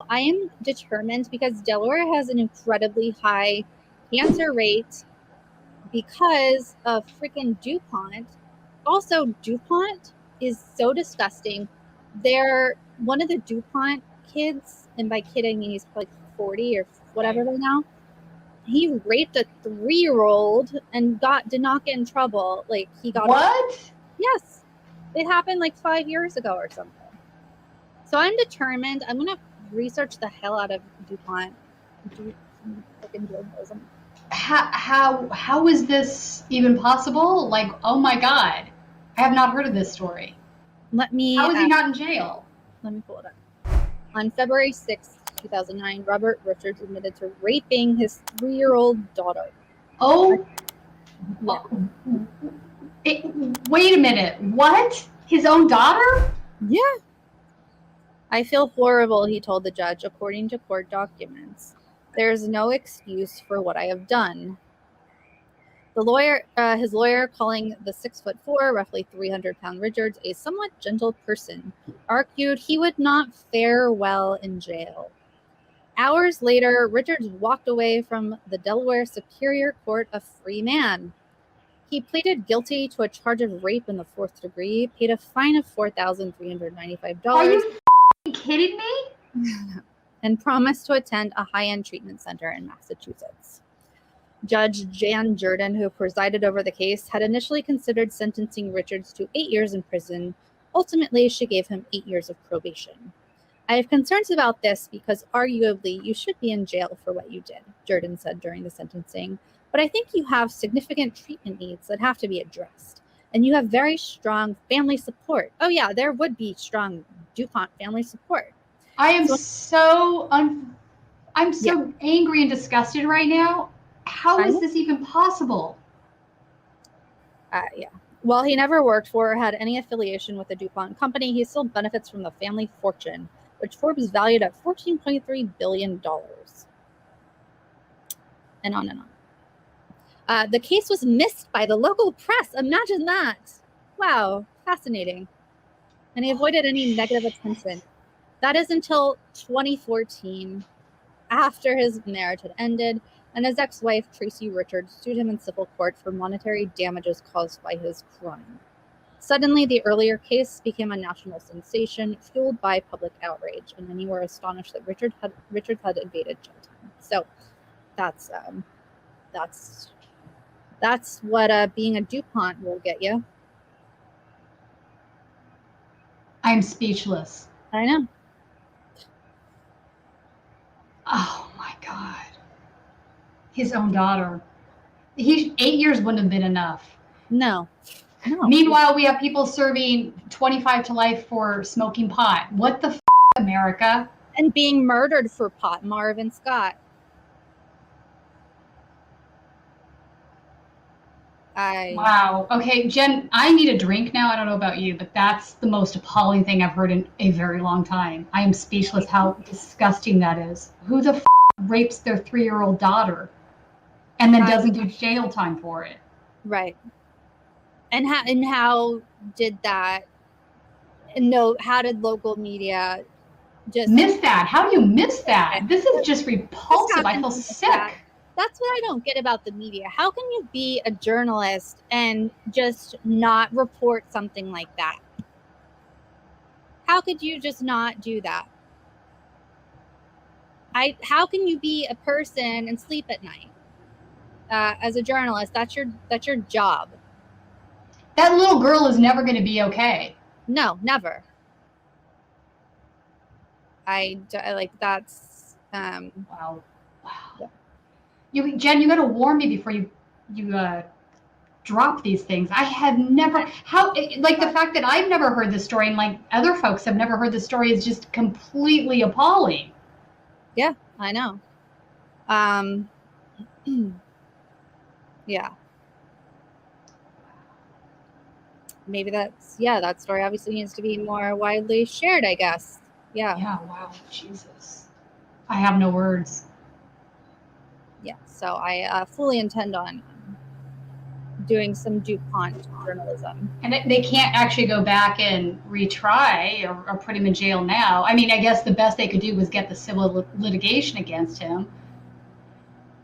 I am determined because Delaware has an incredibly high cancer rate because of freaking DuPont. Also, DuPont is so disgusting. They're one of the DuPont kids, and by kid I mean he's like 40 or whatever by now. He raped a 3-year-old and did not get in trouble. Like he got What? Yes, it happened like 5 years ago or something. So I'm determined. I'm gonna research the hell out of DuPont. Freaking journalism. How is this even possible? Like, oh my God, I have not heard of this story. Let me How is he not in jail? let me pull it up. On February 6th, 2009, Robert Richards admitted to raping his 3-year-old daughter. Oh, Yeah. Wait a minute. What? His own daughter? Yeah. I feel horrible, he told the judge, according to court documents. There is no excuse for what I have done. His lawyer, calling the 6'4", roughly 300-pound Richards a somewhat gentle person, argued he would not fare well in jail. Hours later, Richards walked away from the Delaware Superior Court a free man. He pleaded guilty to a charge of rape in the 4th degree, paid a fine of $4,395. Are you kidding me? And promised to attend a high-end treatment center in Massachusetts. Judge Jan Jordan, who presided over the case, had initially considered sentencing Richards to 8 years in prison. Ultimately, she gave him 8 years of probation. I have concerns about this because arguably you should be in jail for what you did, Jordan said during the sentencing. But I think you have significant treatment needs that have to be addressed. And you have very strong family support. Oh yeah, there would be strong DuPont family support. I am so angry and disgusted right now. How is this even possible? Yeah. While he never worked for or had any affiliation with the DuPont company, he still benefits from the family fortune, which Forbes valued at $14.3 billion. And on and on. The case was missed by the local press. Imagine that. Wow, fascinating. And he avoided any negative attention. That is until 2014, after his marriage had ended, and his ex-wife, Tracy Richards, sued him in civil court for monetary damages caused by his crime. Suddenly, the earlier case became a national sensation, fueled by public outrage, and many were astonished that Richards had evaded jail time. So that's what being a DuPont will get you. I'm speechless. I know. Oh my God. His own daughter. 8 years wouldn't have been enough. No. Meanwhile, we have people serving 25 to life for smoking pot. What the America? And being murdered for pot, Marvin Scott. Wow. Okay, Jen, I need a drink now. I don't know about you, but that's the most appalling thing I've heard in a very long time. I am speechless how disgusting that is. Who the rapes their 3-year-old daughter and then doesn't do jail time for it? Right. And how did that? No, how did local media just miss that? How do you miss that? This is just repulsive. I feel sick. That's what I don't get about the media. How can you be a journalist and just not report something like that? How could you just not do that? How can you be a person and sleep at night? As a journalist, that's your job. That little girl is never going to be okay. No, never. I like that's wow. Yeah. Jen, you got to warn me before you drop these things. I have never the fact that I've never heard this story and like other folks have never heard this story is just completely appalling. Yeah, I know. Yeah. Maybe that story obviously needs to be more widely shared, I guess. Yeah. Yeah, wow. Jesus. I have no words. Yeah, so I fully intend on doing some DuPont journalism. And they can't actually go back and retry or put him in jail now. I mean, I guess the best they could do was get the civil litigation against him.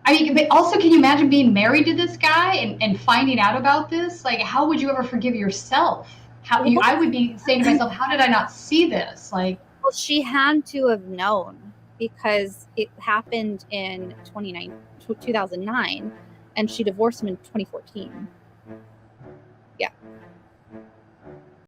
I mean, but also, can you imagine being married to this guy and finding out about this? Like, how would you ever forgive yourself? I would be saying to myself, how did I not see this? Like, well, she had to have known because it happened in 2009, and she divorced him in 2014.